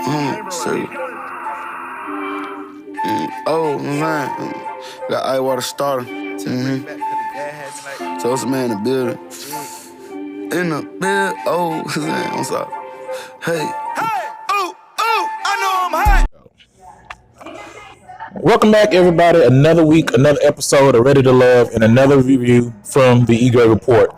So, oh man, got ice water starter. So it's a man in the building. In the building, oh, man, I'm sorry. Hey, I know I'm hot. Welcome back, everybody. Another week, another episode of Ready to Love, and another review from the E-Gray Report.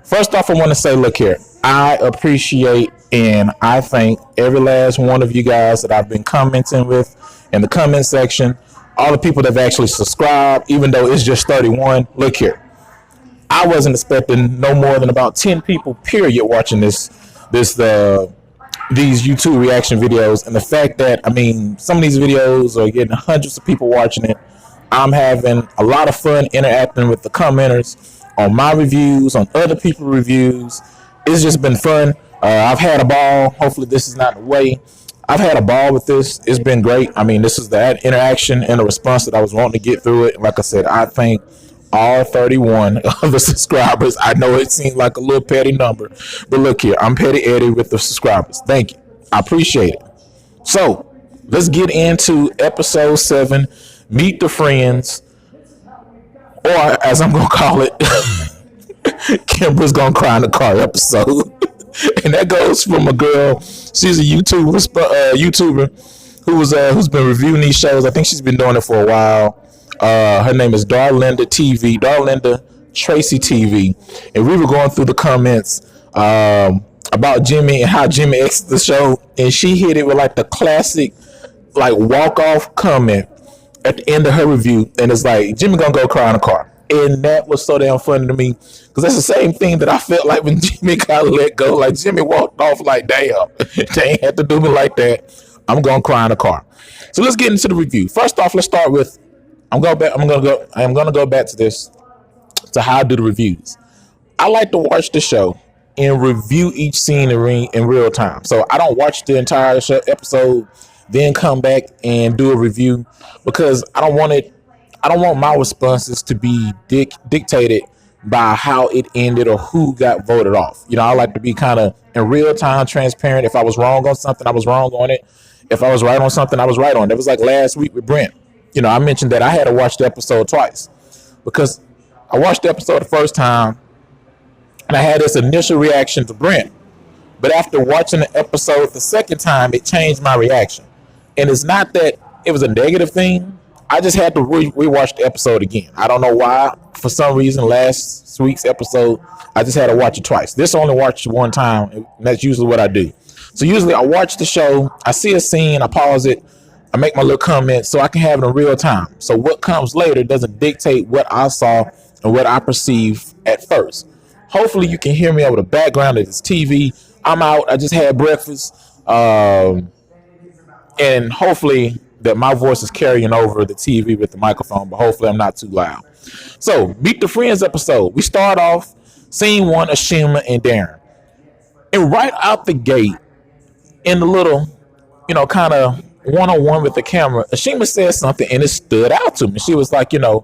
First off, I want to say, look here, I appreciate and I thank every last one of you guys that I've been commenting with in the comment section, all the people that have actually subscribed, even though it's just 31. Look here, I wasn't expecting no more than about 10 people, period, watching these YouTube reaction videos. And the fact that, I mean, some of these videos are getting hundreds of people watching it. I'm having a lot of fun interacting with the commenters on my reviews, on other people's reviews. It's just been fun. I've had a ball. Hopefully this is not the way. I've had a ball with this. It's been great. I mean, this is that interaction and the response that I was wanting to get through it. Like I said, I thank all 31 of the subscribers. I know it seems like a little petty number, but look here, I'm Petty Eddie with the subscribers. Thank you. I appreciate it. So let's get into episode 7, Meet the Friends, or as I'm going to call it, Kimber's Gonna Cry in the Car episode. And that goes from a girl, she's a YouTuber who's been reviewing these shows. I think she's been doing it for a while. Her name is Darlinda Tracy TV, and we were going through the comments about Jimmy and how Jimmy exited the show, and she hit it with like the classic like walk off comment at the end of her review, and it's like, Jimmy gonna go cry in a car. And that was so damn funny to me, because that's the same thing that I felt like when Jimmy got let go. Like, Jimmy walked off like, damn, they ain't have to do me like that. I'm gonna cry in a car. So let's get into the review. First off, let's start with, I'm gonna go back to this, to how I do the reviews. I like to watch the show and review each scene in real time. So I don't watch the entire episode, then come back and do a review, because I don't want my responses to be dictated by how it ended or who got voted off. You know, I like to be kind of in real time, transparent. If I was wrong on something, I was wrong on it. If I was right on something, I was right on it. It was like last week with Brent. You know, I mentioned that I had to watch the episode twice, because I watched the episode the first time and I had this initial reaction to Brent. But after watching the episode the second time, it changed my reaction. And it's not that it was a negative thing. I just had to rewatch the episode again. I don't know why. For some reason, last week's episode, I just had to watch it twice. This only watched one time, and that's usually what I do. So usually I watch the show, I see a scene, I pause it, I make my little comments so I can have it in real time. So what comes later doesn't dictate what I saw and what I perceive at first. Hopefully you can hear me over the background of this TV. I'm out. I just had breakfast. And hopefully that my voice is carrying over the TV with the microphone, but hopefully I'm not too loud. So, Meet the Friends episode. We start off scene 1, Ashima and Darrin. And right out the gate, in the little, kind of one-on-one with the camera, Ashima said something and it stood out to me. She was like, her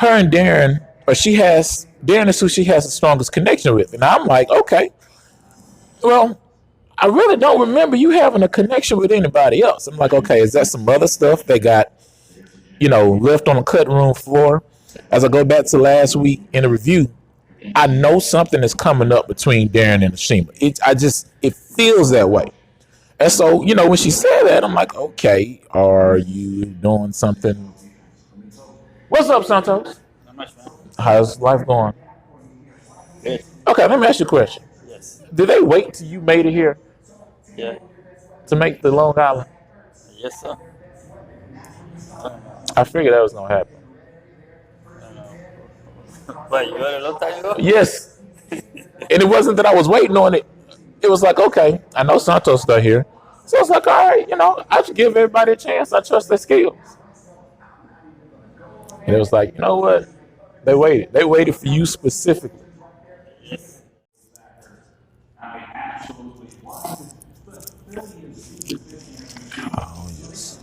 and Darrin, Darrin is who she has the strongest connection with. And I'm like, okay, well, I really don't remember you having a connection with anybody else. I'm like, okay, is that some other stuff they got, left on the cutting room floor? As I go back to last week in the review, I know something is coming up between Darrin and Ashima. It feels that way. And so, when she said that, I'm like, okay, are you doing something? What's up, Santos? Not much, man. How's life going? Good. Okay, let me ask you a question. Yes. Did they wait till you made it here? Yeah. To make the Long Island? Yes, sir. I figured that was gonna happen. But you got a long time ago? Yes. And it wasn't that I was waiting on it. It was like, okay, I know Santos still here. So it's like, all right, I should give everybody a chance. I trust their skills. And it was like, you know what? They waited. They waited for you specifically. Yes. Oh, yes.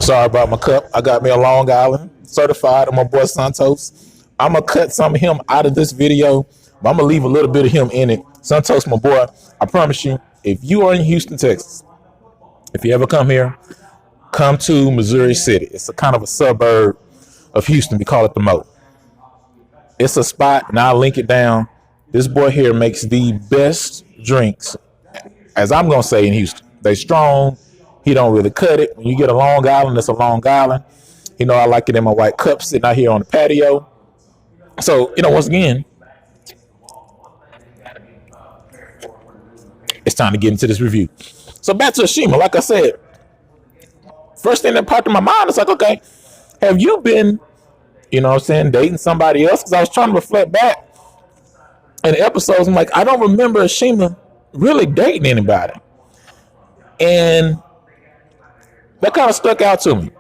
Sorry about my cup. I got me a Long Island. certified, and my boy Santos. I'm gonna cut some of him out of this video, but I'm gonna leave a little bit of him in it. Santos, my boy, I promise you, if you are in Houston, Texas, if you ever come here, come to Missouri City. It's a kind of a suburb of Houston. We call it the Mo. It's a spot, and I'll link it down. This boy here makes the best drinks, as I'm gonna say, in Houston. They strong. He don't really cut it. When you get a Long Island, it's a Long Island. You know, I like it in my white cup sitting out here on the patio. So, once again, it's time to get into this review. So back to Ashima. Like I said, first thing that popped in my mind is like, okay, have you been, dating somebody else? Because I was trying to reflect back in the episodes. I'm like, I don't remember Ashima really dating anybody. And that kind of stuck out to me.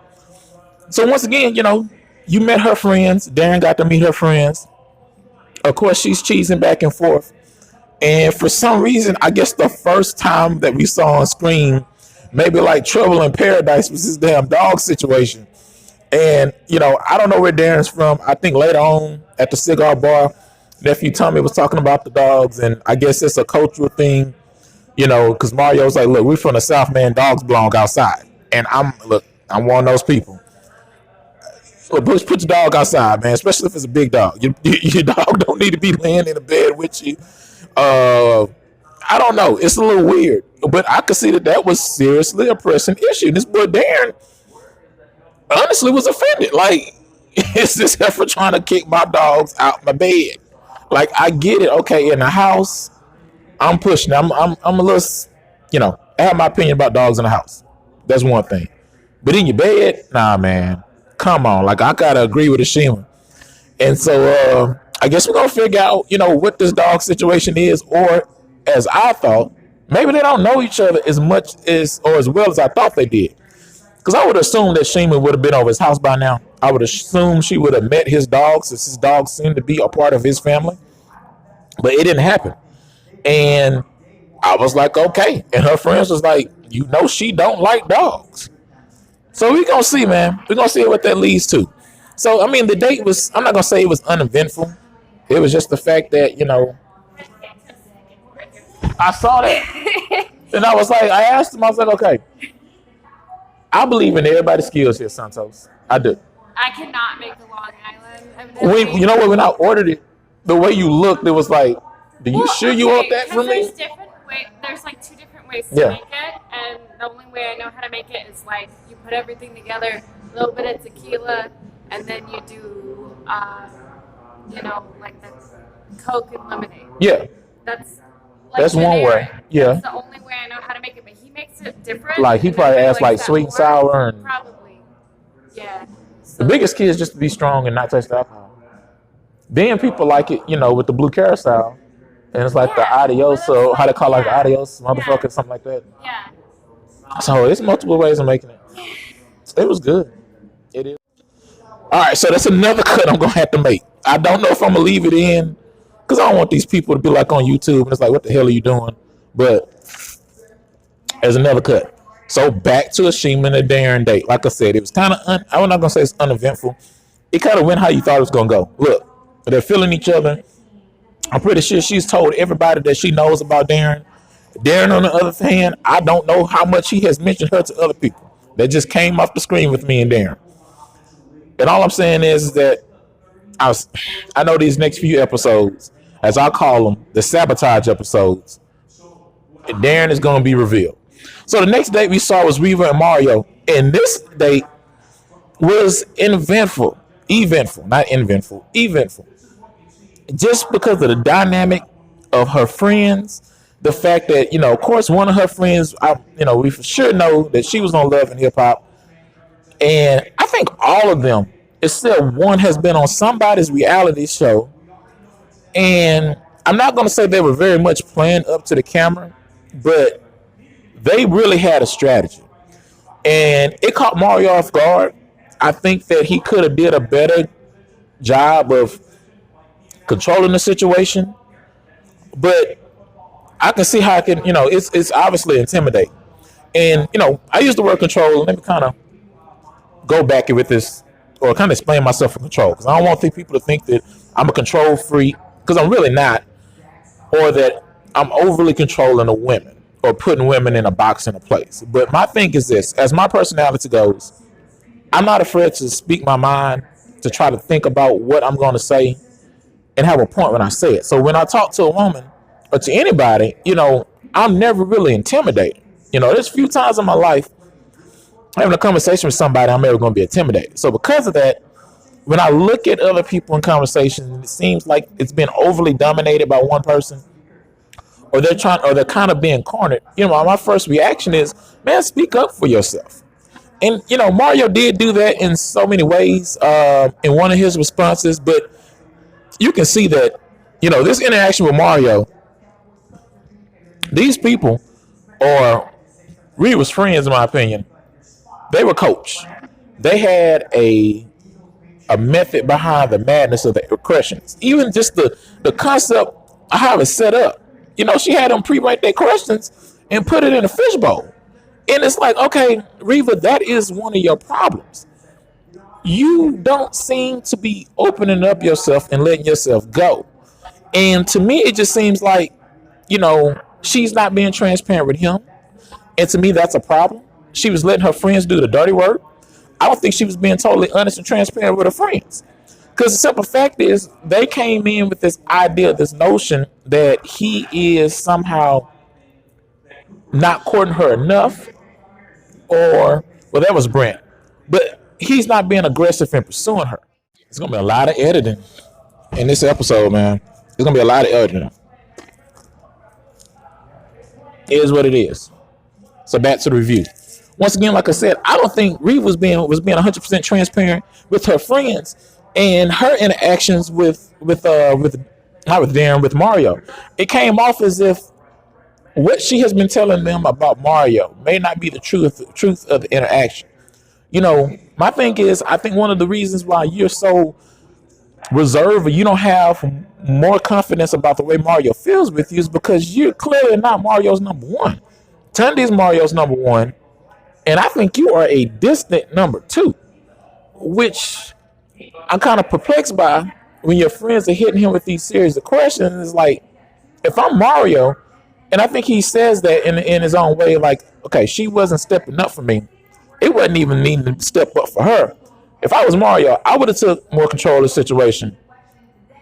So once again, you met her friends. Darrin got to meet her friends. Of course, she's cheesing back and forth. And for some reason, I guess the first time that we saw on screen, maybe like Trouble in Paradise, was this damn dog situation. And, I don't know where Darrin's from. I think later on at the cigar bar, nephew Tommy was talking about the dogs. And I guess it's a cultural thing, because Mario's like, look, we're from the South, man. Dogs belong outside. And I'm one of those people. Look, put your dog outside, man, especially if it's a big dog. Your dog don't need to be laying in a bed with you. I don't know. It's a little weird. But I could see that was seriously a pressing issue. This boy Darrin honestly was offended. Like, is this heifer trying to kick my dogs out my bed? Like, I get it. Okay, in the house, I'm pushing. I'm a little, I have my opinion about dogs in the house. That's one thing. But in your bed, nah, man. Come on. Like, I gotta agree with Ashima. And so I guess we're gonna figure out, what this dog situation is, or as I thought, maybe they don't know each other as much as or as well as I thought they did. Because I would assume that Ashima would have been over his house by now. I would assume she would have met his dogs, since his dogs seemed to be a part of his family. But it didn't happen. And I was like, okay. And her friends was like, she don't like dogs. So we're going to see, man. We're going to see what that leads to. So, I mean, the date was, I'm not going to say it was uneventful. It was just the fact that, I saw that. And I was like, I asked him, I was like, okay, I believe in everybody's skills here, Santos. I do. I cannot make the Long Island. When I ordered it, the way you looked, it was like, you want that from me? There's like two different ways to make it, and the only way I know how to make it is like you put everything together, a little bit of tequila, and then you do, like the Coke and lemonade. Yeah. That's one way. Yeah. That's the only way I know how to make it, but he makes it different. Like he probably adds like sweet and sour and. Probably. Yeah. So, the biggest key is just to be strong and not taste the alcohol. Then people like it, with the blue carousel. And it's like the adios, so how they call it, like adios, motherfucker, something like that. Yeah. So it's multiple ways of making it. It was good. It is. All right, so that's another cut I'm going to have to make. I don't know if I'm going to leave it in, because I don't want these people to be like on YouTube, and it's like, what the hell are you doing? But there's another cut. So back to Ashima and the Darrin date. Like I said, it was kind of, I'm not going to say it's uneventful. It kind of went how you thought it was going to go. Look, they're feeling each other. I'm pretty sure she's told everybody that she knows about Darrin. Darrin, on the other hand, I don't know how much he has mentioned her to other people. That just came off the screen with me and Darrin. And all I'm saying is that I know these next few episodes, as I call them, the sabotage episodes, Darrin is going to be revealed. So the next date we saw was Riva and Mario. And this date was eventful. Just because of the dynamic of her friends, the fact that, of course, one of her friends, we for sure know that she was on Love and Hip Hop. And I think all of them, except one, has been on somebody's reality show. And I'm not going to say they were very much playing up to the camera, but they really had a strategy. And it caught Mario off guard. I think that he could have did a better job of controlling the situation, but I can see how it's obviously intimidating. And I use the word control. Let me kind of go back with this or kind of explain myself in control, because I don't want people to think that I'm a control freak, because I'm really not, or that I'm overly controlling of women or putting women in a box in a place. But my thing is this: as my personality goes, I'm not afraid to speak my mind, to try to think about what I'm going to say and have a point when I say it. So when I talk to a woman or to anybody, I'm never really intimidated. There's a few times in my life having a conversation with somebody, I'm never going to be intimidated. So because of that, when I look at other people in conversation, it seems like it's been overly dominated by one person, or they're kind of being cornered. My first reaction is, man, speak up for yourself. And Mario did do that in so many ways in one of his responses, but you can see that this interaction with Mario, these people are Riva's friends, in my opinion. They were coached. They had a method behind the madness of the questions. Even just the concept of how it's set up. She had them pre-write their questions and put it in a fishbowl. And it's like, okay, Riva, that is one of your problems. You don't seem to be opening up yourself and letting yourself go. And to me, it just seems like, she's not being transparent with him. And to me, that's a problem. She was letting her friends do the dirty work. I don't think she was being totally honest and transparent with her friends. Because the simple fact is, they came in with this idea, this notion that he is somehow not courting her enough, or, well, that was Brent. But he's not being aggressive in pursuing her. There's going to be a lot of editing in this episode, man. There's going to be a lot of editing. It is what it is. So back to the review. Once again, like I said, I don't think Riva was being 100% transparent with her friends and her interactions with Darrin, with Mario. It came off as if what she has been telling them about Mario may not be the truth of the interaction. My thing is, I think one of the reasons why you're so reserved, or you don't have more confidence about the way Mario feels with you, is because you're clearly not Mario's number one. Tunde's Mario's number one, and I think you are a distant number two, which I'm kind of perplexed by when your friends are hitting him with these series of questions. It's like, if I'm Mario, and I think he says that in his own way, like, okay, she wasn't stepping up for me. It wasn't even needing to step up for her. If I was Mario, I would have took more control of the situation.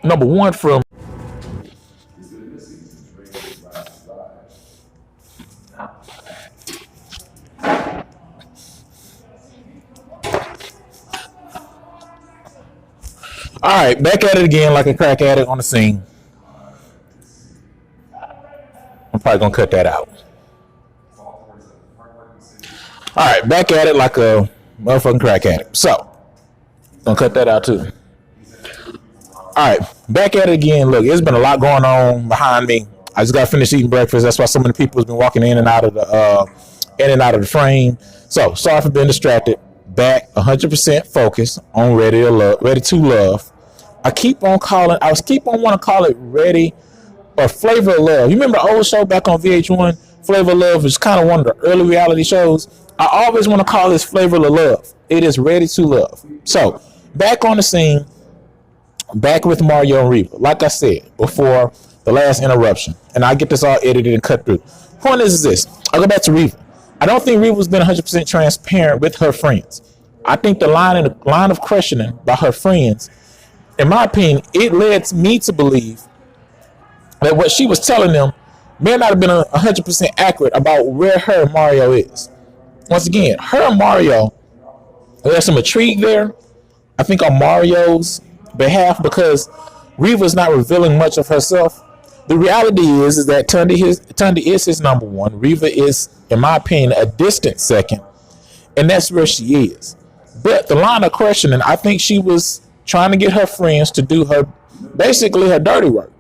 Number one, from all right, back at it again like a crack addict on the scene. I'm probably gonna cut that out. All right, back at it like a motherfucking crack addict. So, gonna cut that out too. All right, back at it again. Look, there's been a lot going on behind me. I just got finished eating breakfast. That's why so many people have been walking in and out of the frame. So, sorry for being distracted. Back 100% focused on Ready to Love. I keep on wanting to call it Ready or Flavor of Love. You remember the old show back on VH1? Flavor of Love was kind of one of the early reality shows. I always want to call this Flavor of Love. It is Ready to Love. So, back on the scene, back with Mario and Riva. Like I said before the last interruption, and I get this all edited and cut through. Point is this. I'll go back to Riva. I don't think Riva's been 100% transparent with her friends. I think the line of questioning by her friends, in my opinion, it led me to believe that what she was telling them may not have been 100% accurate about where her and Mario is. Once again, her and Mario, there's some intrigue there, I think, on Mario's behalf, because Riva's not revealing much of herself. The reality is that Tunde is his number one. Riva is, in my opinion, a distant second, and that's where she is. But the line of questioning, I think she was trying to get her friends to do her dirty work,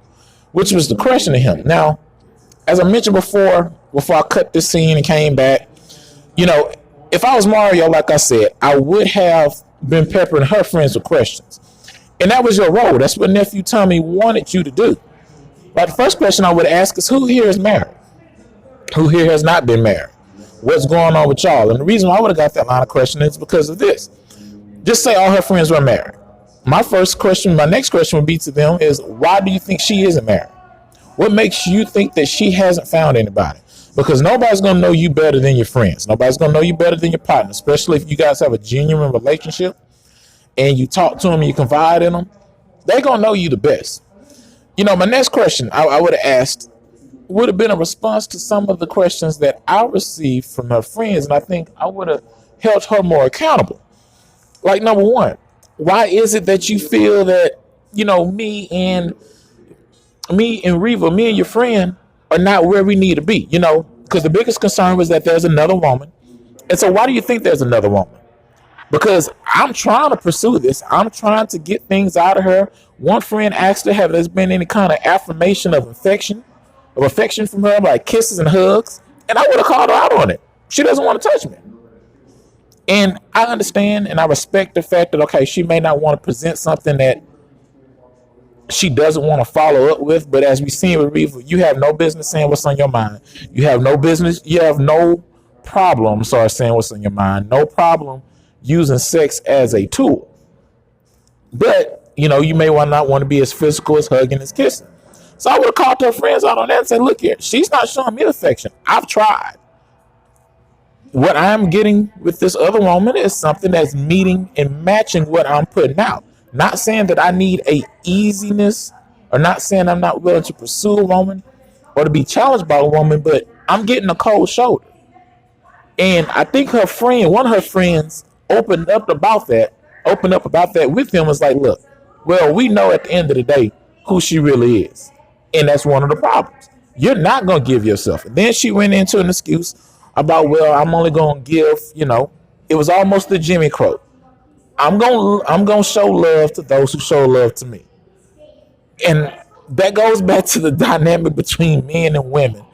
which was the question to him. Now, as I mentioned before I cut this scene and came back, if I was Mario, like I said, I would have been peppering her friends with questions. And that was your role. That's what Nephew Tommy wanted you to do. Like, the first question I would ask is, who here is married? Who here has not been married? What's going on with y'all? And the reason I would have got that line of questioning is because of this. Just say all her friends were married. My next question would be to them is, why do you think she isn't married? What makes you think that she hasn't found anybody? Because nobody's going to know you better than your friends. Nobody's going to know you better than your partner, especially if you guys have a genuine relationship and you talk to them, you confide in them. They're going to know you the best. My next question I would have asked would have been a response to some of the questions that I received from her friends, and I think I would have held her more accountable. Like, number one, why is it that you feel that, me and Riva, me and your friend are not where we need to be? Because the biggest concern was that there's another woman. And so why do you think there's another woman? Because I'm trying to pursue this. I'm trying to get things out of her. One friend asked her, have there been any kind of affirmation of affection from her, like kisses and hugs? And I would have called her out on it. She doesn't want to touch me. And I understand and I respect the fact that, okay, she may not want to present something that she doesn't want to follow up with. But as we see with Riva, you have no business saying what's on your mind. You have no problem saying what's on your mind. No problem using sex as a tool. But, you may not want to be as physical as hugging as kissing. So I would have called her friends out on that and said, look here, she's not showing me affection. I've tried. What I'm getting with this other woman is something that's meeting and matching what I'm putting out. Not saying that I need a easiness, or not saying I'm not willing to pursue a woman or to be challenged by a woman, but I'm getting a cold shoulder. And I think one of her friends opened up about that with him. Was like, look, well, we know at the end of the day who she really is. And that's one of the problems. You're not going to give yourself. And then she went into an excuse about, well, I'm only going to give, it was almost the Jimmy Crow. I'm going to show love to those who show love to me. And that goes back to the dynamic between men and women,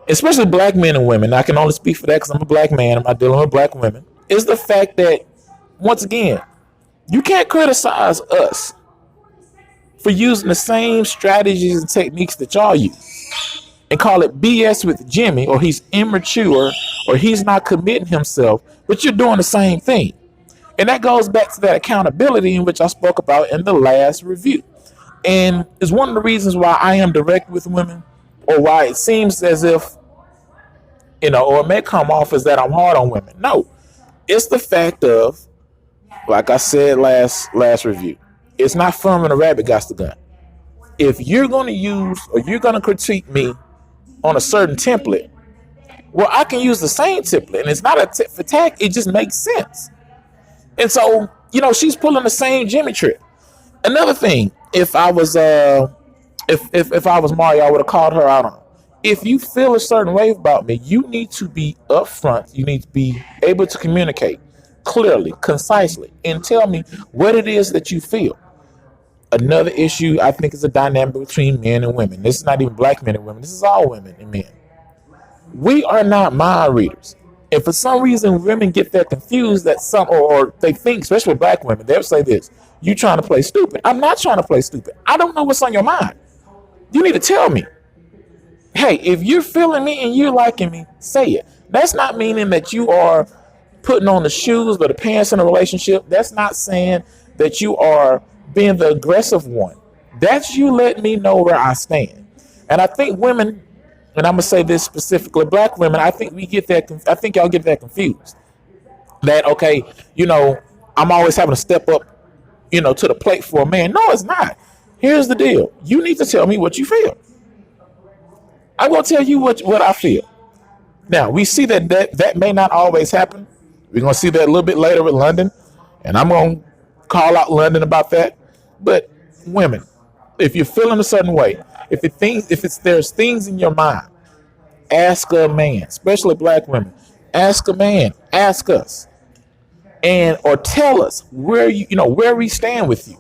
especially black men and women. I can only speak for that because I'm a black man. I'm not dealing with black women. Is the fact that, once again, you can't criticize us for using the same strategies and techniques that y'all use and call it BS with Jimmy, or he's immature, or he's not committing himself, but you're doing the same thing. And that goes back to that accountability in which I spoke about in the last review. And it's one of the reasons why I am direct with women, or why it seems as if, or it may come off as that I'm hard on women. No, it's the fact of, like I said last review, it's not fun when a rabbit got the gun. If you're going to use, or you're going to critique me on a certain template, well, I can use the same template, and it's not a tit for tat. It just makes sense. And so, she's pulling the same Jimmy trick. Another thing, if I was if I was Mario, I would have called her out on it. If you feel a certain way about me, you need to be upfront. You need to be able to communicate clearly, concisely, and tell me what it is that you feel. Another issue, I think, is a dynamic between men and women. This is not even black men and women. This is all women and men. We are not mind readers. And for some reason, women get that confused that or they think, especially with black women, they'll say this: you trying to play stupid. I'm not trying to play stupid. I don't know what's on your mind. You need to tell me. Hey, if you're feeling me and you're liking me, say it. That's not meaning that you are putting on the shoes or the pants in a relationship. That's not saying that you are being the aggressive one. That's you letting me know where I stand. And I think women, and I'm gonna say this specifically, black women, I think y'all get that confused. That, okay, I'm always having to step up, to the plate for a man. No, it's not. Here's the deal. You need to tell me what you feel. I'm gonna tell you what I feel. Now, we see that may not always happen. We're gonna see that a little bit later with London, and I'm gonna call out London about that. But women, if you're feeling a certain way, there's things in your mind, ask a man, especially black women. Ask a man, ask us, or tell us where we stand with you.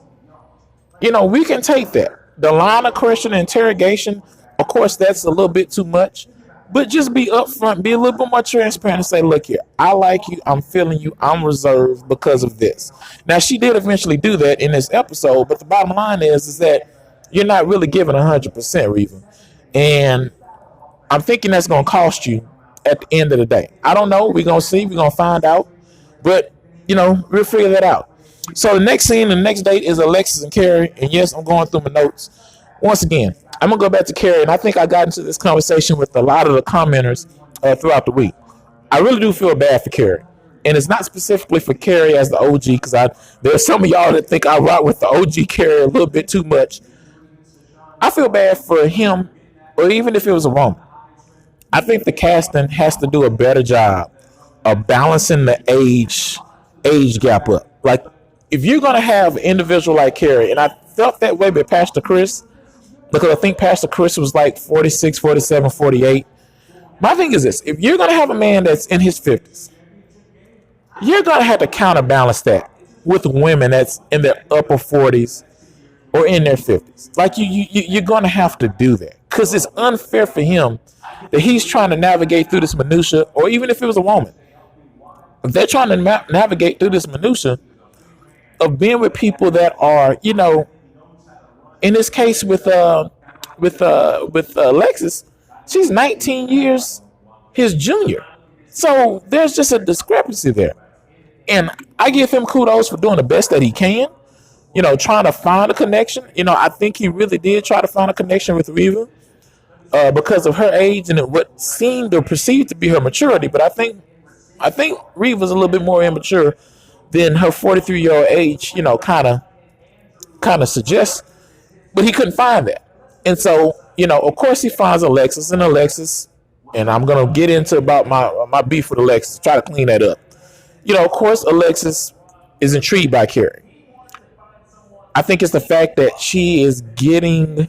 We can take that. The line of question and interrogation, of course, that's a little bit too much, but just be upfront, be a little bit more transparent and say, look here, I like you, I'm feeling you, I'm reserved because of this. Now, she did eventually do that in this episode, but the bottom line is that you're not really giving 100%, Riva. And I'm thinking that's going to cost you at the end of the day. I don't know. We're going to see. We're going to find out. But we'll figure that out. So the next scene, the next date is Alexis and Kari. And yes, I'm going through my notes. Once again, I'm going to go back to Kari. And I think I got into this conversation with a lot of the commenters throughout the week. I really do feel bad for Kari. And it's not specifically for Kari as the OG, because there's some of y'all that think I rock with the OG Kari a little bit too much. I feel bad for him, or even if it was a woman. I think the casting has to do a better job of balancing the age gap up. Like, if you're going to have an individual like Kari, and I felt that way with Pastor Chris, because I think Pastor Chris was like 46, 47, 48. My thing is this: if you're going to have a man that's in his 50s, you're going to have to counterbalance that with women that's in their upper 40s or in their 50s. Like, you're going to have to do that, because it's unfair for him that he's trying to navigate through this minutia, or even if it was a woman, if they're trying to navigate through this minutia of being with people that are, in this case with Alexis, she's 19 years his junior. So there's just a discrepancy there. And I give him kudos for doing the best that he can, trying to find a connection. I think he really did try to find a connection with Riva because of her age and what seemed or perceived to be her maturity. But I think Riva's a little bit more immature than her 43-year-old age, kind of suggests. But he couldn't find that. And so, of course he finds Alexis, and I'm going to get into about my beef with Alexis, try to clean that up. Of course Alexis is intrigued by Kari. I think it's the fact that she is getting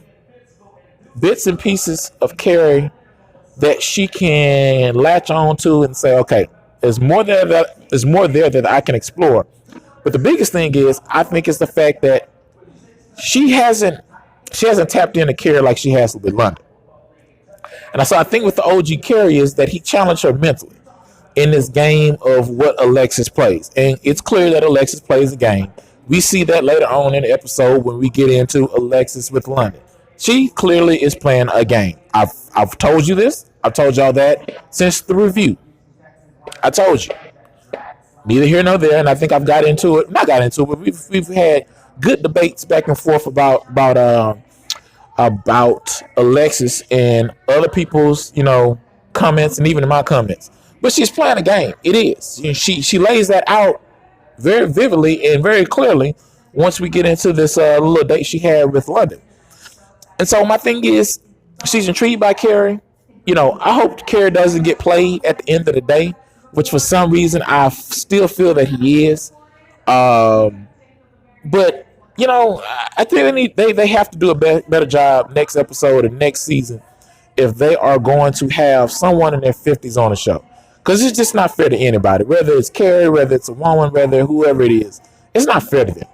bits and pieces of Kari that she can latch on to and say, okay, there's more there that I can explore. But the biggest thing is, I think it's the fact that she hasn't tapped into Kari like she has with London. And so I think with the OG Kari is that he challenged her mentally in this game of what Alexis plays. And it's clear that Alexis plays a game. We see that later on in the episode when we get into Alexis with London. She clearly is playing a game. I've told you this. I've told y'all that since the review. I told you. Neither here nor there. And I think I've got into it. Not got into it, but we've had good debates back and forth about Alexis and other people's, comments and even in my comments. But she's playing a game. It is. She lays that out very vividly and very clearly once we get into this little date she had with London. And so my thing is, she's intrigued by Kari. I hope Kari doesn't get played at the end of the day, which for some reason I still feel that he is. But I think they have to do a better job next episode or next season if they are going to have someone in their 50s on the show. Because it's just not fair to anybody, whether it's Kari, whether it's a woman, whether whoever it is. It's not fair to them.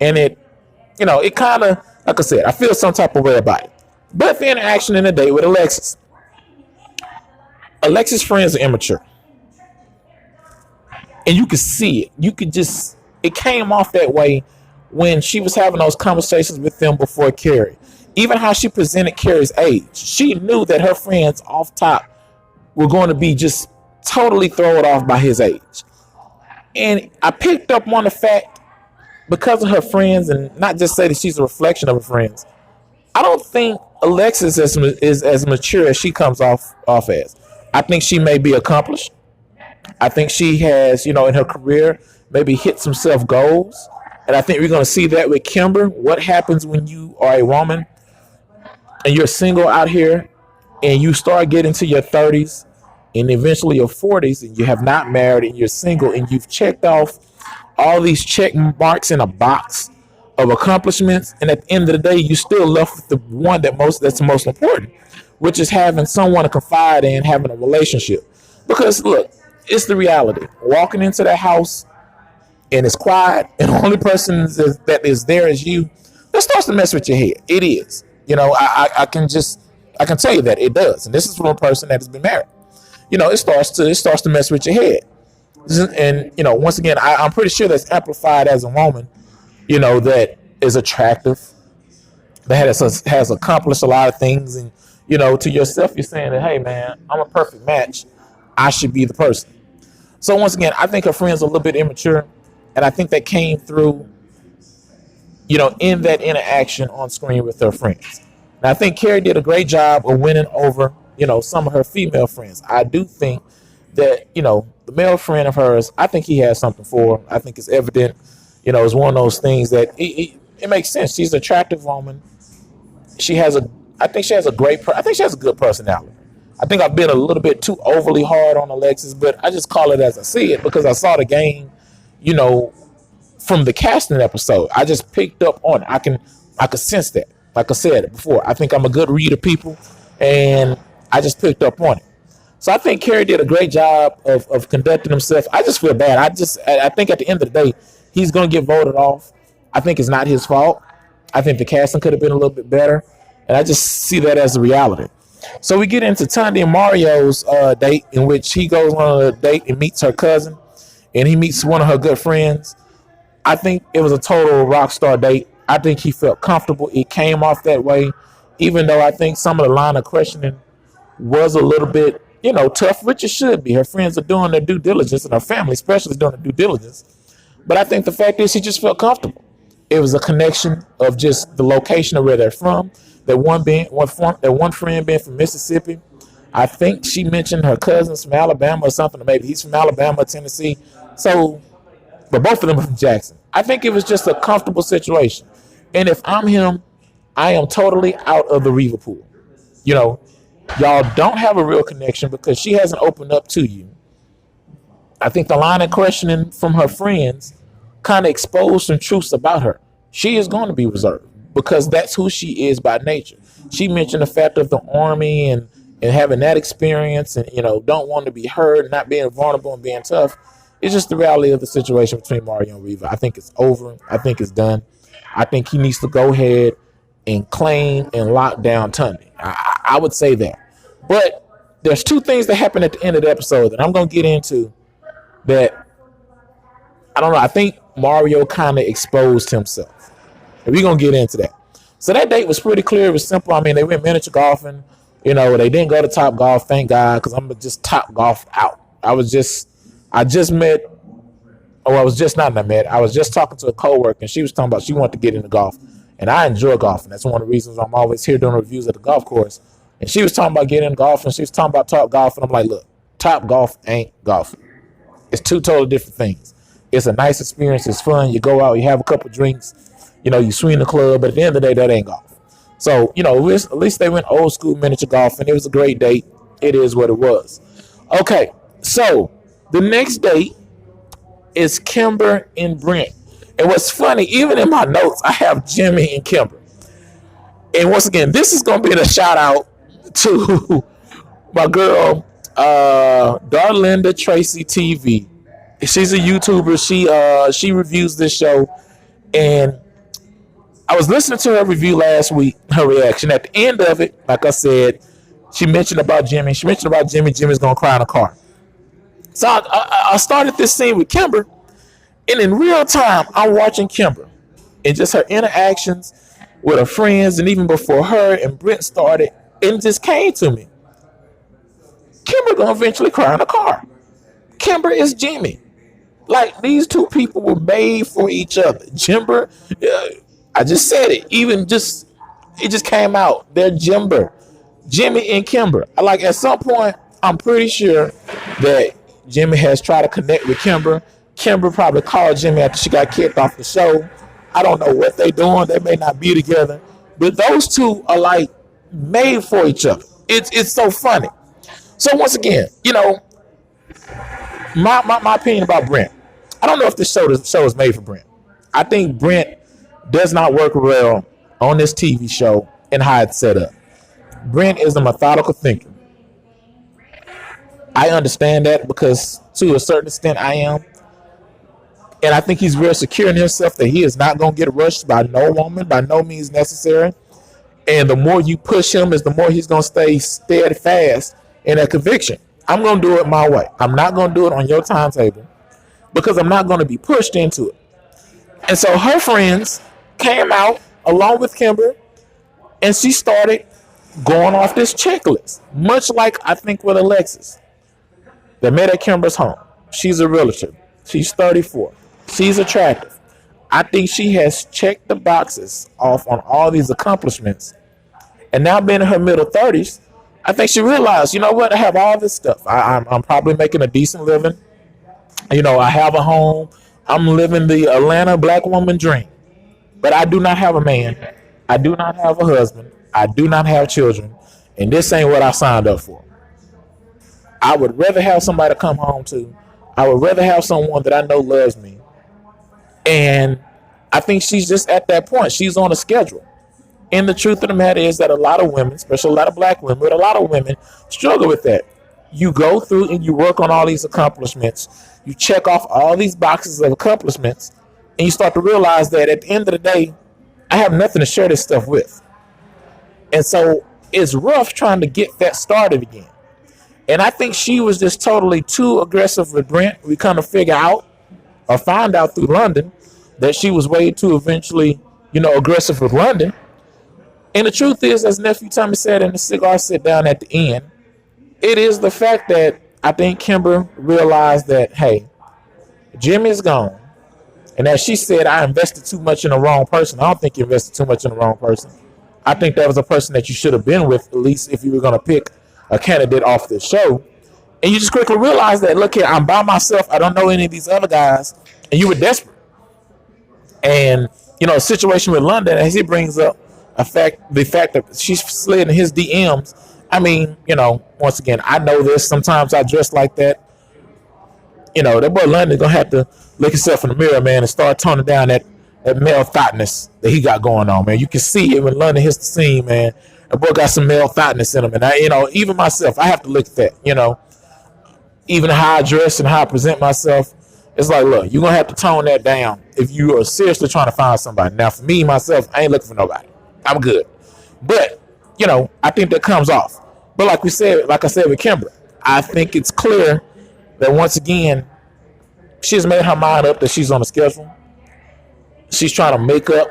And it kind of, like I said, I feel some type of way about it. But the interaction in the date with Alexis. Alexis' friends are immature. And you could see it. It came off that way when she was having those conversations with them before Kari. Even how she presented Kari's age. She knew that her friends off top were going to be just totally thrown off by his age. And I picked up on the fact, because of her friends, and not just say that she's a reflection of her friends, I don't think Alexis is as mature as she comes off as. I think she may be accomplished. I think she has, in her career, maybe hit some self goals. And I think we're going to see that with Kimber. What happens when you are a woman and you're single out here and you start getting to your 30s and eventually your 40s and you have not married and you're single and you've checked off all these check marks in a box of accomplishments, and at the end of the day you still left with the one that's the most important, which is having someone to confide in, having a relationship. Because look, it's the reality. Walking into that house and it's quiet and the only person that is there is you, that starts to mess with your head. It is. I can tell you that it does. And this is from a person that has been married. It starts to mess with your head. And, once again, I'm pretty sure that's amplified as a woman, that is attractive, that has accomplished a lot of things. And, to yourself, you're saying that, hey, man, I'm a perfect match. I should be the person. So once again, I think her friends are a little bit immature. And I think that came through, in that interaction on screen with her friends. And I think Kari did a great job of winning over, some of her female friends. I do think that, the male friend of hers, I think he has something for her. I think it's evident, it's one of those things that it makes sense. She's an attractive woman. I think she has I think she has a good personality. I think I've been a little bit too overly hard on Alexis, but I just call it as I see it because I saw the game, from the casting episode. I just picked up on it. I could sense that. Like I said before, I think I'm a good reader, people, and I just picked up on it. So I think Kari did a great job of conducting himself. I just feel bad. I think at the end of the day, he's going to get voted off. I think it's not his fault. I think the casting could have been a little bit better, and I just see that as a reality. So we get into Tandy and Mario's date, in which he goes on a date and meets her cousin, and he meets one of her good friends. I think it was a total rock star date. I think he felt comfortable. It came off that way, even though I think some of the line of questioning was a little bit, tough, which it should be. Her friends are doing their due diligence, and her family especially is doing their due diligence. But I think the fact is he just felt comfortable. It was a connection of just the location of where they're from. That one friend being from Mississippi. I think she mentioned her cousins from Alabama or something, or maybe he's from Alabama or Tennessee. So, but both of them are from Jackson. I think it was just a comfortable situation. And if I'm him, I am totally out of the Riva pool. Y'all don't have a real connection because she hasn't opened up to you. I think the line of questioning from her friends kind of exposed some truths about her. She is going to be reserved because that's who she is by nature. She mentioned the fact of the Army and having that experience and, don't want to be hurt, not being vulnerable and being tough. It's just the reality of the situation between Mario and Riva. I think it's over. I think it's done. I think he needs to go ahead and claim and lock down Tandy. I would say that. But there's two things that happen at the end of the episode that I'm going to get into that, I don't know, I think Mario kind of exposed himself. And we're going to get into that. So that date was pretty clear. It was simple. I mean, they went miniature golfing. They didn't go to Top Golf, thank God, because I'm just Top Golf out. I was just talking to a coworker, and she was talking about she wanted to get into golf. And I enjoy golfing. That's one of the reasons I'm always here doing reviews at the golf course. And she was talking about getting into golf, and she was talking about Top Golf. And I'm like, look, Top Golf ain't golfing. It's two totally different things. It's a nice experience. It's fun. You go out, you have a couple drinks, you swing the club. But at the end of the day, that ain't golf. So, at least they went old school miniature golf, and it was a great date. It is what it was. Okay, so the next date is Kimber and Brent. And what's funny, even in my notes, I have Jimmy and Kimber. And once again, this is going to be a shout out to my girl, Darlinda Tracy TV. She's a YouTuber. She reviews this show. And I was listening to her review last week, her reaction. At the end of it, like I said, she mentioned about Jimmy. Jimmy's going to cry in a car. So I started this scene with Kimber. And in real time, I'm watching Kimber. And just her interactions with her friends. And even before her and Brent started, it just came to me. Kimber going to eventually cry in a car. Kimber is Jimmy. Like, these two people were made for each other. Kimber, I just said it. It just came out. They're Jimber. Jimmy and Kimber. At some point, I'm pretty sure that Jimmy has tried to connect with Kimber. Kimber probably called Jimmy after she got kicked off the show. I don't know what they're doing. They may not be together. But those two are made for each other. It's so funny. So once again, my opinion about Brent. I don't know if this show is made for Brent. I think Brent does not work well on this TV show and how it's set up. Brent is a methodical thinker. I understand that because to a certain extent I am. And I think he's very secure in himself that he is not going to get rushed by no woman, by no means necessary. And the more you push him is the more he's going to stay steadfast in that conviction. I'm going to do it my way. I'm not going to do it on your timetable because I'm not going to be pushed into it. And so her friends came out along with Kimber and she started going off this checklist, much like I think with Alexis. They met at Kimber's home. She's a realtor. She's 34. She's attractive. I think she has checked the boxes off on all these accomplishments. And now being in her middle 30s, I think she realized, you know what, I have all this stuff. I'm probably making a decent living. You know, I have a home. I'm living the Atlanta black woman dream. But I do not have a man. I do not have a husband. I do not have children. And this ain't what I signed up for. I would rather have somebody to come home to. I would rather have someone that I know loves me. And I think she's just at that point. She's on a schedule. And the truth of the matter is that a lot of women, especially a lot of black women, but a lot of women struggle with that. You go through and you work on all these accomplishments. You check off all these boxes of accomplishments. And you start to realize that at the end of the day, I have nothing to share this stuff with. And so it's rough trying to get that started again. And I think she was just totally too aggressive with Brent. We kind of figure out or find out through London that she was way too eventually, aggressive with London. And the truth is, as Nephew Tommy said in the cigar sit down at the end, it is the fact that I think Kimber realized that, hey, Jimmy is gone. And as she said, I invested too much in the wrong person. I don't think you invested too much in the wrong person. I think that was a person that you should have been with, at least if you were going to pick a candidate off the show. And you just quickly realize that, look here, I'm by myself. I don't know any of these other guys. And you were desperate. And, a situation with London, as he brings up the fact that she slid in his DMs. I mean, once again, I know this. Sometimes I dress like that. That boy London going to have to look himself in the mirror, man, and start toning down that male thoughtness that he got going on, man. You can see it when London hits the scene, man. That boy got some male thoughtness in him. And I, even myself, I have to look at that, even how I dress and how I present myself. It's like, look, you're going to have to tone that down if you are seriously trying to find somebody. Now, for me, myself, I ain't looking for nobody. I'm good. But, I think that comes off. But like I said with Kimber, I think it's clear that once again, she's made her mind up that she's on a schedule. She's trying to make up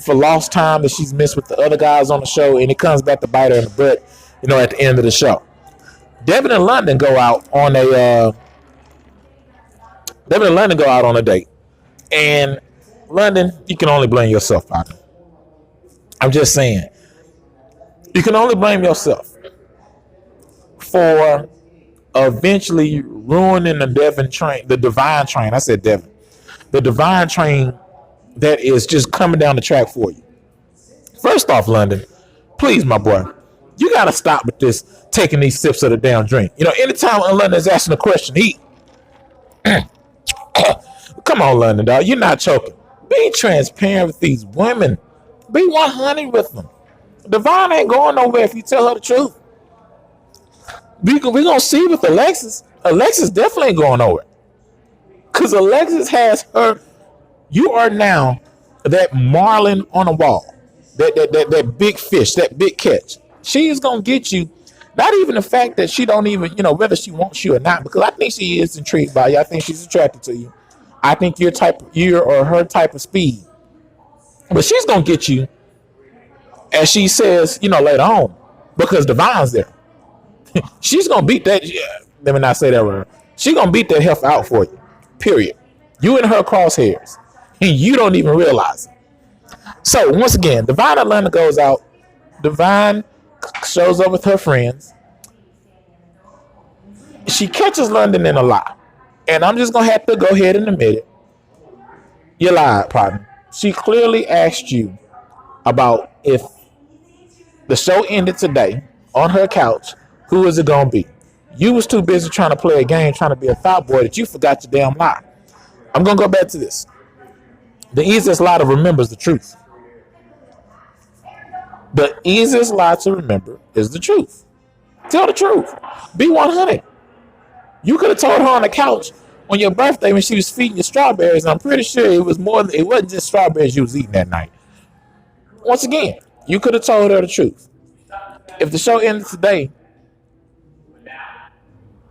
for lost time that she's missed with the other guys on the show, and it comes back to bite her in the butt, at the end of the show. Devin and London go out on a date. And London, you can only blame yourself, partner. I'm just saying. You can only blame yourself for eventually ruining the divine train. I said Devin. The divine train that is just coming down the track for you. First off, London, please, my boy, you got to stop with this taking these sips of the damn drink. Anytime London is asking a question, come on, London, dog. You're not choking. Be transparent with these women. Be 100 with them. Divine ain't going nowhere if you tell her the truth. We're going to see with Alexis. Alexis definitely ain't going nowhere. Because Alexis has her. You are now that marlin on a wall. That big fish, that big catch. She is going to get you. Not even the fact that she don't even, whether she wants you or not. Because I think she is intrigued by you. I think she's attracted to you. I think you're or her type of speed. But she's going to get you, as she says, later on. Because Divine's there. She's going to beat that. Let me not say that word. She's going to beat that heifer out for you. Period. You in her crosshairs. And you don't even realize it. So, once again, Divine Atlanta goes out. Divine shows up with her friends. She catches London in a lie. And I'm just going to have to go ahead and admit it. You lied, partner. She clearly asked you about if the show ended today on her couch, who is it going to be? You was too busy trying to play a game, trying to be a thought boy, that you forgot your damn lie. I'm going to go back to this. The easiest lie to remember is the truth. The easiest lie to remember is the truth. Tell the truth. Be 100. You could have told her on the couch on your birthday when she was feeding you strawberries. And I'm pretty sure it wasn't just strawberries you was eating that night. Once again, you could have told her the truth. If the show ended today,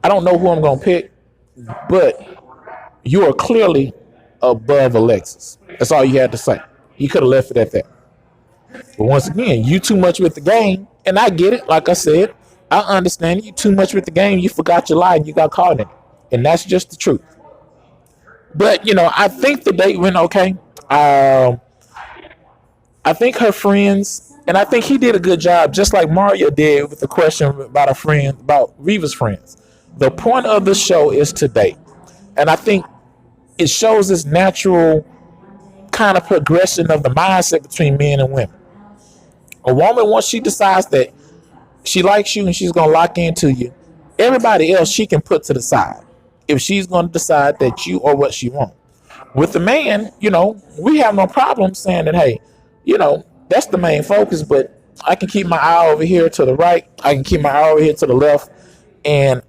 I don't know who I'm going to pick, but you are clearly above Alexis. That's all you had to say. You could have left it at that. But once again, you too much with the game, and I get it. Like I said, I understand you too much with the game. You forgot your lie and you got caught in it. And that's just the truth. But I think the date went okay. Um, I think her friends, and I think he did a good job, just like Mario did with the question about a friend, about Riva's friends. The point of the show is to date, and I think it shows this natural kind of progression of the mindset between men and women. A woman, once she decides that she likes you and she's gonna lock into you, everybody else she can put to the side if she's gonna decide that you are what she wants. With the man, we have no problem saying that, hey, that's the main focus, but I can keep my eye over here to the right, I can keep my eye over here to the left, and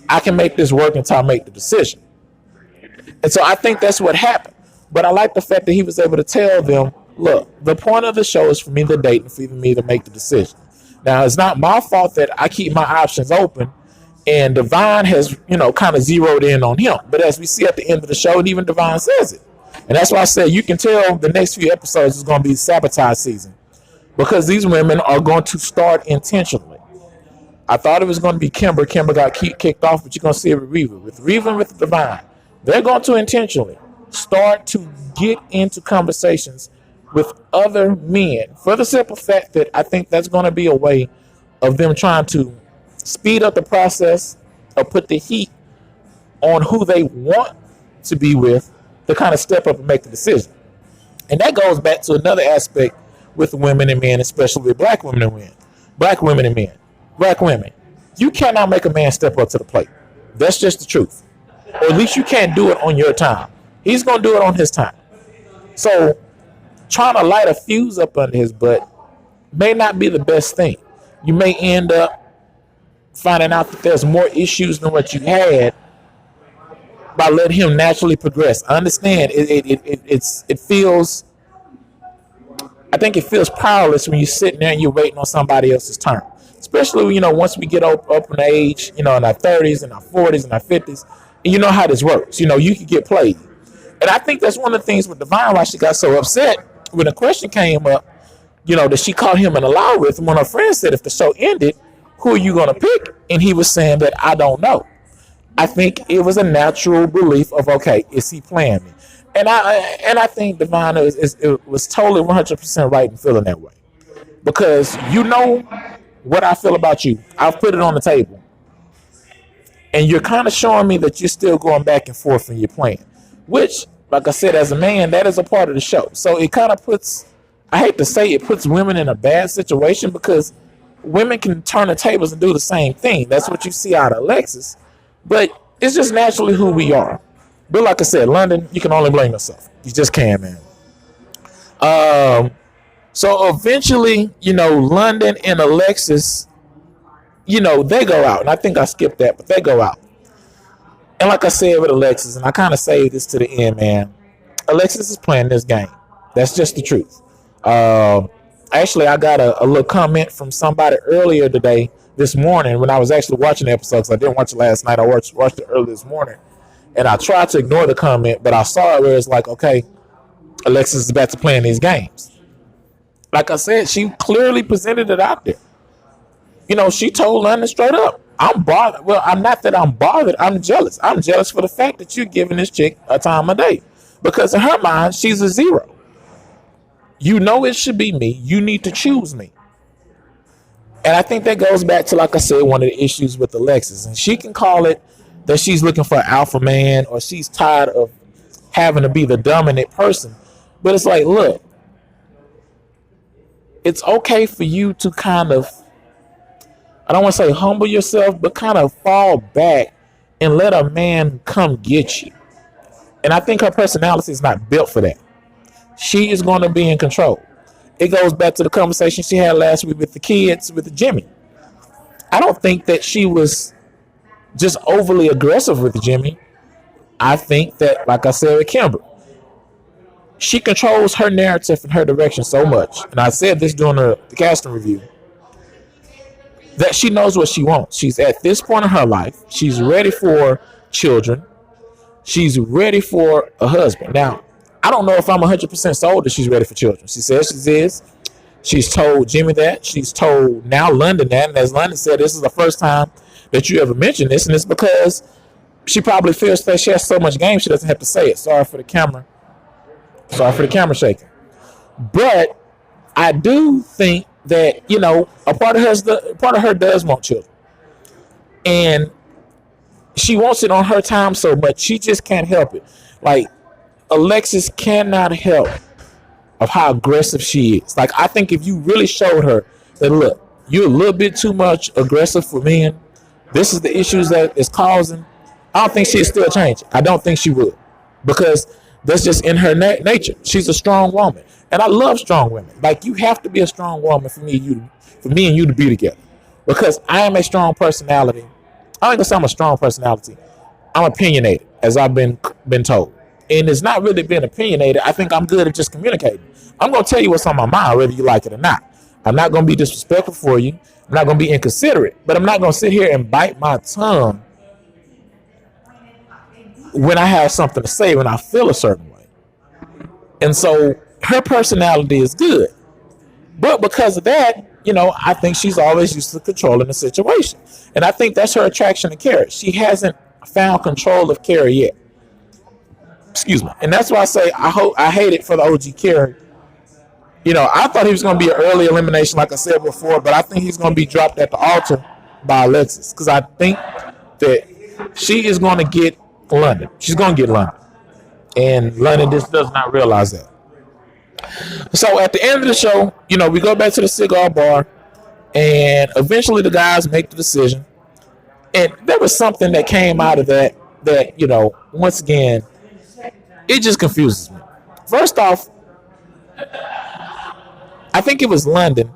I can make this work until I make the decision. And so I think that's what happened. But I like the fact that he was able to tell them, look, the point of the show is for me to date and for me to make the decision. Now, it's not my fault that I keep my options open, and Divine has, kind of zeroed in on him. But as we see at the end of the show, and even Divine says it. And that's why I said you can tell the next few episodes is going to be sabotage season, because these women are going to start intentionally. I thought it was going to be Kimber. Kimber got kicked off, but you're going to see it with Riva. With Riva and with Divine, they're going to intentionally start to get into conversations with other men for the simple fact that I think that's going to be a way of them trying to speed up the process or put the heat on who they want to be with to kind of step up and make the decision. And that goes back to another aspect with women and men, especially with black women and men. Black women and men. Black women. You cannot make a man step up to the plate. That's just the truth. Or at least you can't do it on your time. He's going to do it on his time. So trying to light a fuse up under his butt may not be the best thing. You may end up finding out that there's more issues than what you had by letting him naturally progress. I understand it feels, I think it feels powerless when you're sitting there and you're waiting on somebody else's turn. Especially, once we get up in age, in our 30s and our 40s and our 50s, and you know how this works. You can get played. And I think that's one of the things with Divine, why she got so upset when the question came up, that she caught him in a lie with. And when her friend said, if the show ended, who are you going to pick? And he was saying that, I don't know. I think it was a natural belief of, okay, is he playing me? And I think Divine it was totally 100% right in feeling that way. Because what I feel about you. I've put it on the table. And you're kind of showing me that you're still going back and forth in your plan. Which, like I said, as a man, that is a part of the show. So it kind of puts, I hate to say it puts women in a bad situation, because women can turn the tables and do the same thing. That's what you see out of Alexis. But it's just naturally who we are. But like I said, London, you can only blame yourself. You just can, man. So eventually, London and Alexis, they go out. And I think I skipped that, but they go out. And like I said with Alexis, and I kind of saved this to the end, man, Alexis is playing this game. That's just the truth. Actually, I got a little comment from somebody earlier today, this morning, when I was actually watching the episode, because I didn't watch it last night. I watched it early this morning. And I tried to ignore the comment, but I saw it where it's like, okay, Alexis is back to playing these games. Like I said, she clearly presented it out there. She told London straight up, I'm bothered. Well, I'm not that I'm bothered. I'm jealous. I'm jealous for the fact that you're giving this chick a time of day. Because in her mind, she's a zero. It should be me. You need to choose me. And I think that goes back to, like I said, one of the issues with Alexis. And she can call it that she's looking for an alpha man, or she's tired of having to be the dominant person. But it's like, look, it's okay for you to kind of, I don't want to say humble yourself, but kind of fall back and let a man come get you. And I think her personality is not built for that. She is going to be in control. It goes back to the conversation she had last week with the kids, with Jimmy. I don't think that she was just overly aggressive with Jimmy. I think that, like I said with Kimber, she controls her narrative and her direction so much. And I said this during the casting review, that she knows what she wants. She's at this point in her life. She's ready for children. She's ready for a husband. Now, I don't know if I'm 100% sold that she's ready for children. She says she is. She's told Jimmy that. She's told now London that. And as London said, this is the first time that you ever mentioned this. And it's because she probably feels that she has so much game she doesn't have to say it. Sorry for the camera. Sorry for the camera shaking. But I do think that a part of her does want children, and she wants it on her time so much she just can't help it. Like Alexis cannot help of how aggressive she is. Like I think if you really showed her that, look, you're a little bit too much aggressive for men. This is the issues that is causing. I don't think she'd still change. I don't think she would, because that's just in her nature. She's a strong woman, and I love strong women. Like you have to be a strong woman for me and you to be together, because I am a strong personality. I don't say I'm a strong personality. I'm opinionated, as I've been told, and it's not really being opinionated. I think I'm good at just communicating. I'm gonna tell you what's on my mind, whether you like it or not. I'm not gonna be disrespectful for you. I'm not gonna be inconsiderate, but I'm not gonna sit here and bite my tongue when I have something to say, when I feel a certain way. And so her personality is good. But because of that, I think she's always used to controlling the situation. And I think that's her attraction to Kari. She hasn't found control of Kari yet. Excuse me. And that's why I say I hate it for the OG Kari. I thought he was going to be an early elimination, like I said before, but I think he's going to be dropped at the altar by Alexis, because I think that she is going to get London. She's going to get London. And London just does not realize that. So at the end of the show, we go back to the cigar bar, and eventually the guys make the decision. And there was something that came out of that, once again, it just confuses me. First off, I think it was London,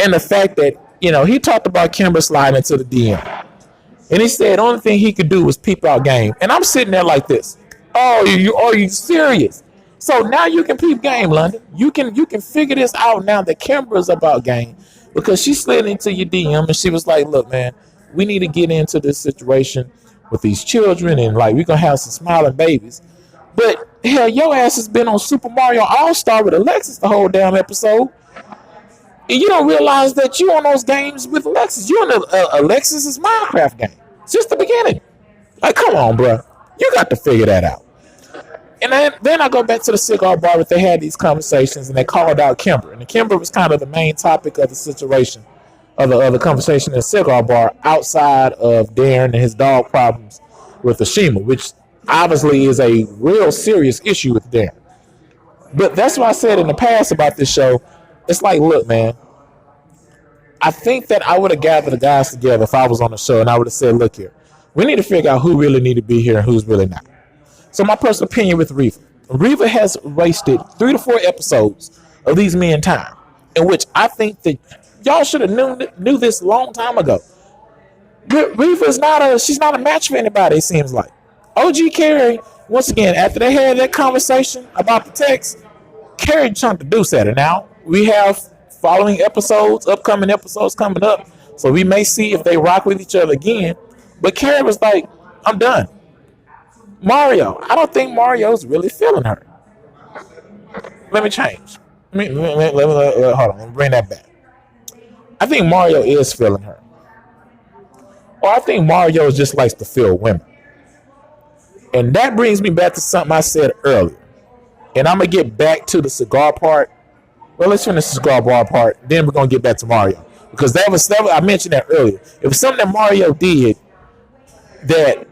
and the fact that, he talked about Kimber sliding into the DM. And he said the only thing he could do was peep out game. And I'm sitting there like this. Oh, are you serious? So now you can peep game, London. You can figure this out now that Kimber is about game, because she slid into your DM and she was like, look, man, we need to get into this situation with these children, and like we're gonna have some smiling babies. But hell, your ass has been on Super Mario All-Star with Alexis the whole damn episode. And you don't realize that you on those games with Alexis. You on Alexis's Minecraft game. It's just the beginning. Like, come on, bro. You got to figure that out. And then I go back to the cigar bar where they had these conversations, and they called out Kimber. And Kimber was kind of the main topic of the situation, of the conversation in the cigar bar, outside of Darrin and his dog problems with Ashima, which obviously is a real serious issue with Darrin. But that's what I said in the past about this show. It's like, look, man, I think that I would have gathered the guys together if I was on the show, and I would have said, look here, we need to figure out who really need to be here and who's really not. So my personal opinion with Riva. Riva has wasted 3 to 4 episodes of these men time, in which I think that y'all should have knew this a long time ago. Riva's she's not a match for anybody, it seems like. OG Kari, once again, after they had that conversation about the text, Kari chunked the deuce at her. Now, we have upcoming episodes coming up, so we may see if they rock with each other again. But Kari was like, I'm done. Mario, I don't think Mario's really feeling her. Let me change. Let me hold on, let me bring that back. I think Mario is feeling her. Or I think Mario just likes to feel women. And that brings me back to something I said earlier. And I'm going to get back to the cigar part. Well, let's finish the cigar bar part. Then we're going to get back to Mario. Because that was I mentioned that earlier. It was something that Mario did that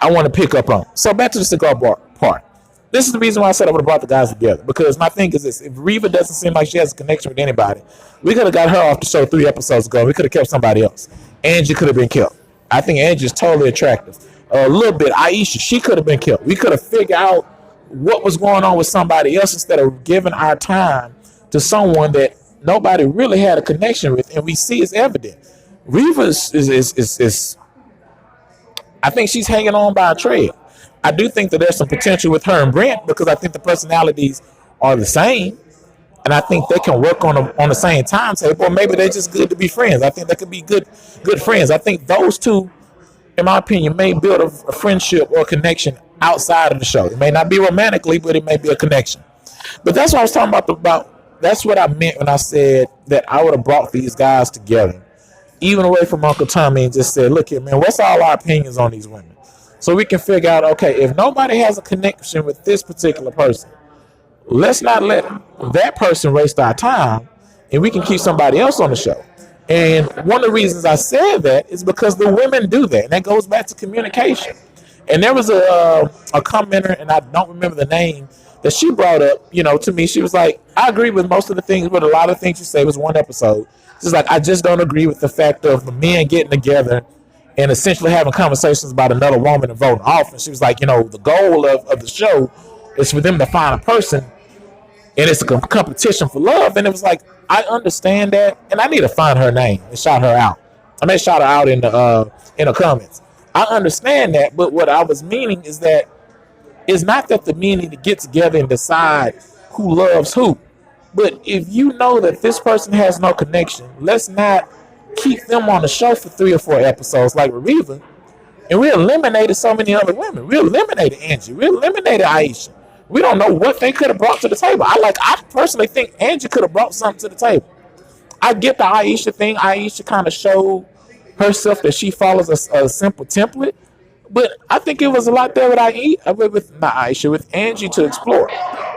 I want to pick up on. So back to the cigar bar part. This is the reason why I said I would have brought the guys together. Because my thing is this. If Riva doesn't seem like she has a connection with anybody, we could have got her off the show 3 episodes ago. We could have kept somebody else. Angie could have been killed. I think Angie's totally attractive. A little bit. Aisha, she could have been killed. We could have figured out what was going on with somebody else instead of giving our time to someone that nobody really had a connection with, and we see it's evident. Riva is I think she's hanging on by a thread. I do think that there's some potential with her and Brent, because I think the personalities are the same, and I think they can work on the same timetable. Or maybe they're just good to be friends. I think they could be good friends. I think those two, in my opinion, may build a friendship or a connection outside of the show. It may not be romantically, but it may be a connection. But that's what I was talking about. That's what I meant when I said that I would have brought these guys together, even away from Uncle Tommy, and just said, look here, man, what's all our opinions on these women? so we can figure out, okay, if nobody has a connection with this particular person, let's not let that person waste our time, and we can keep somebody else on the show. And one of the reasons I said that is because the women do that, and that goes back to communication. And there was a commenter, and I don't remember the name, that she brought up, to me. She was like, I agree with most of the things, but a lot of things you say was one episode. She's like, I just don't agree with the fact of the men getting together and essentially having conversations about another woman and voting off. And she was like, the goal of the show is for them to find a person, and it's a competition for love. And it was like, I understand that, and I need to find her name and shout her out. I may shout her out in the comments. I understand that, but what I was meaning is that it's not that the men need to get together and decide who loves who. But if you know that this person has no connection, let's not keep them on the show for 3 or 4 episodes like with Riva. And we eliminated so many other women. We eliminated Angie. We eliminated Aisha. We don't know what they could have brought to the table. I personally think Angie could have brought something to the table. I get the Aisha thing. Aisha kind of showed herself that she follows a simple template. But I think it was a lot there with Angie to explore.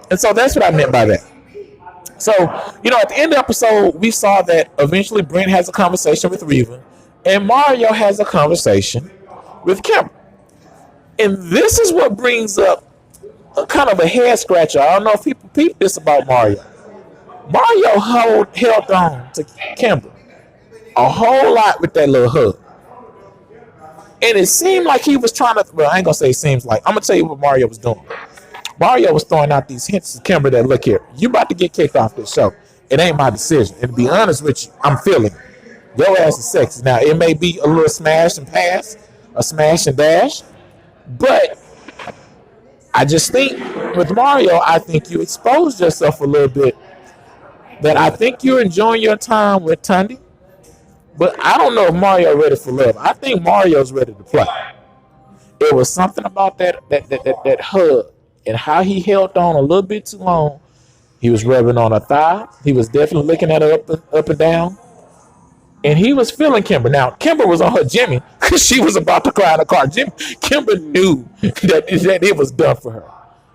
And so that's what I meant by that. So, at the end of the episode, we saw that eventually Brent has a conversation with Riva, and Mario has a conversation with Kimber. And this is what brings up a kind of a head scratcher. I don't know if people peep this about Mario. Mario held on to Kimber a whole lot with that little hug. And it seemed like he was trying to, well, I ain't going to say it seems like. I'm going to tell you what Mario was doing. Mario was throwing out these hints to Kimber that, look here, you about to get kicked off this show. It ain't my decision. And to be honest with you, I'm feeling it. Your ass is sexy. Now, it may be a little smash and pass, a smash and dash, but I just think with Mario, I think you exposed yourself a little bit. That I think you're enjoying your time with Tundi, but I don't know if Mario ready for love. I think Mario's ready to play. It was something about that hug and how he held on a little bit too long. He was rubbing on her thigh. He was definitely looking at her up and down. And he was feeling Kimber. Now, Kimber was on her Jimmy because she was about to cry in the car. Kimber knew that it was done for her.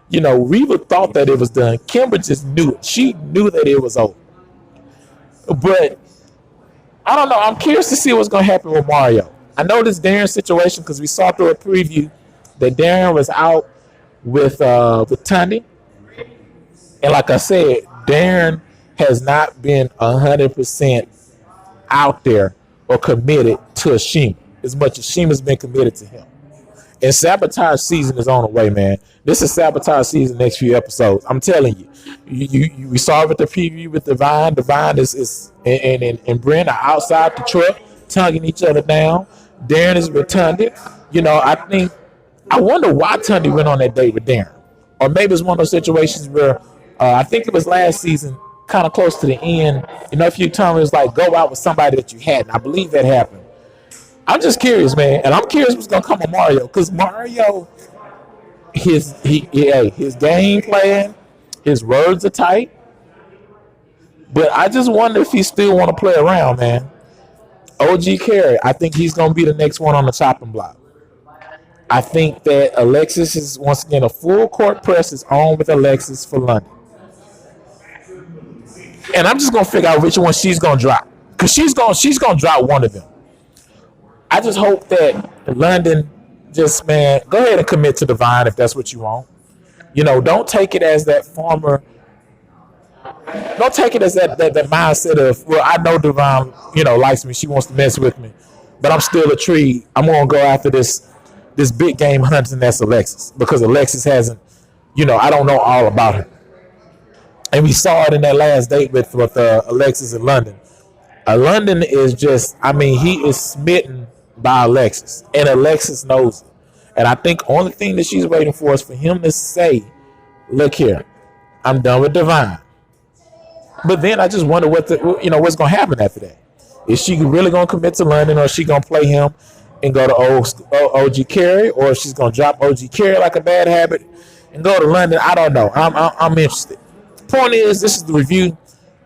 Riva thought that it was done. Kimber just knew it. She knew that it was over. But I don't know. I'm curious to see what's going to happen with Mario. I know this Darrin situation because we saw through a preview that Darrin was out with Tundi. And like I said, Darrin has not been 100% out there or committed to Ashima as much as Ashima's been committed to him. And Sabotage season is on the way, man. This is Sabotage season next few episodes. I'm telling you. We saw it with the preview with Divine. Divine is and Brent are outside the truck, tonguing each other down. Darrin is with Tundi. I wonder why Tundi went on that date with Darrin. Or maybe it's one of those situations where I think it was last season, kind of close to the end. If you tell me it's like go out with somebody that you hadn't. I believe that happened. I'm just curious, man, and I'm curious what's gonna come with Mario because Mario, his game plan, his words are tight, but I just wonder if he still want to play around, man. OG Kari, I think he's gonna be the next one on the chopping block. I think that Alexis is once again a full court press is on with Alexis for London, and I'm just gonna figure out which one she's gonna drop because she's gonna drop one of them. I just hope that London man, go ahead and commit to Divine if that's what you want. Don't take it as that former. Don't take it as that mindset of, well, I know Divine, likes me. She wants to mess with me, but I'm still a tree. I'm gonna go after this big game hunting that's Alexis because Alexis hasn't. I don't know all about her, and we saw it in that last date with Alexis in London. London is just, he is smitten by Alexis, and Alexis knows it. And I think the only thing that she's waiting for is for him to say, look here, I'm done with Divine. But then I just wonder what's going to happen after that. Is she really going to commit to London, or is she going to play him and go to OG Kari, or if she's going to drop OG Kari like a bad habit and go to London? I don't know. I'm interested. Point is, this is the review.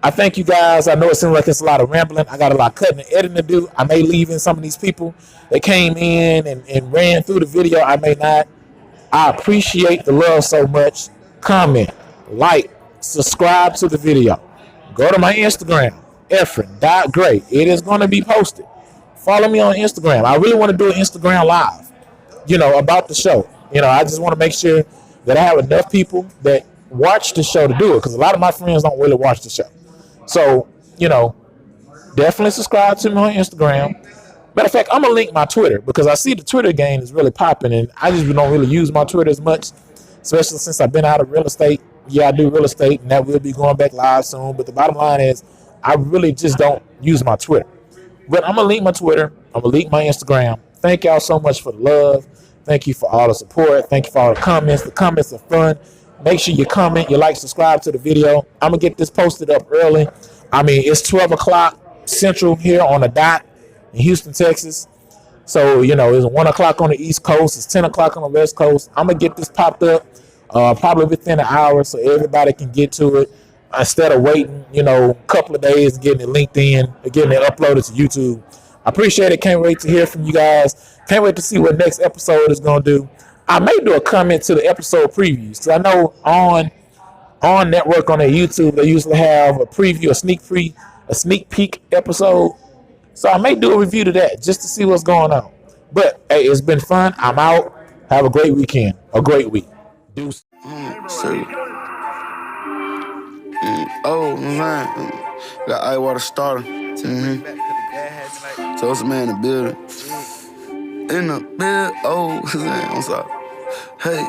I thank you guys. I know it seems like it's a lot of rambling. I got a lot of cutting and editing to do. I may leave in some of these people that came in and ran through the video. I may not. I appreciate the love so much. Comment, like, subscribe to the video. Go to my Instagram, efren.gray. It is going to be posted. Follow me on Instagram. I really want to do an Instagram live, about the show. I just want to make sure that I have enough people that watch the show to do it, because a lot of my friends don't really watch the show. So, definitely subscribe to me on Instagram. Matter of fact, I'm gonna link my Twitter, because I see the Twitter game is really popping, and I just don't really use my Twitter as much, especially since I've been out of real estate. Yeah, I do real estate, and that will be going back live soon. But the bottom line is, I really just don't use my Twitter. But I'm gonna link my Twitter. I'm gonna link my Instagram. Thank y'all so much for the love. Thank you for all the support. Thank you for all the comments. The comments are fun. Make sure you comment, you like, subscribe to the video. I'm gonna get this posted up early. I mean, it's 12 o'clock Central here on the dot in Houston, Texas. So, it's 1 o'clock on the East Coast. It's 10 o'clock on the West Coast. I'm gonna get this popped up probably within an hour, so everybody can get to it instead of waiting, a couple of days and getting it linked in, getting it uploaded to YouTube. I appreciate it. Can't wait to hear from you guys. Can't wait to see what next episode is gonna do. I may do a comment to the episode previews, because I know on network on their YouTube they usually have a preview, a sneak peek episode. So I may do a review to that just to see what's going on. But hey, it's been fun. I'm out. Have a great weekend. A great week. Deuce. Oh man, got ice water starter. So it's a man in the building. In the building. Oh, I'm sorry. Hey.